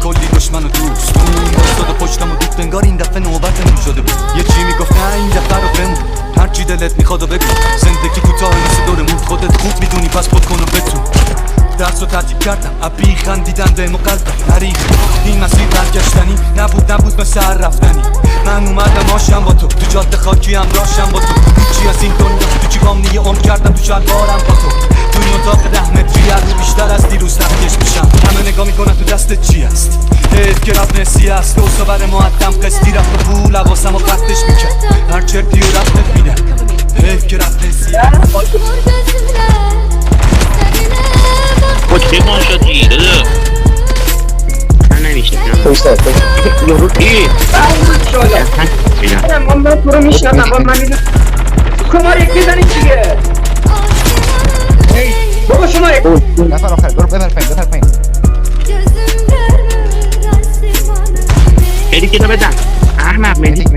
کلی دشمن و دوست اون و پشتم و دوست انگار این دفعه نوبتمون شده بود. یه چی میگفت نه این دفعه رو بمون، هرچی دلت میخواد و بگو. زندگی کوتاه نیست دورمون، خودت خوب میدونی پس خود کن و بتون. درس رو ترتیب کردم ابی خندیدن به مقلبم تاریخ این مسیر برگشتنی نبود مثل هر رفتنی. من اومدم آشم با تو جاده خاکی هم راشم با تو. چی از این دنیا تو جیبام نیه عمر کردم تو شلوارم با تو. تو این اتاق 10 متری هرو بیشتر از دیروز نفکش میشم. همه نگاه میکنن تو دستت چی است؟ حیف که رفت نسی است و سوار معدم قسطی رفت و پول حواسم و قطعش میکرد. هر چرتی و رفتت میدن حیف که رفت نسی است. ما شدی داده من نمیشه یورو ای من تو رو میشنم من میدونم کمار یک بزنید دیگه. بابا شما یک نفر آخر برو ببر پایین خیلی که تو بدن احمد مدیک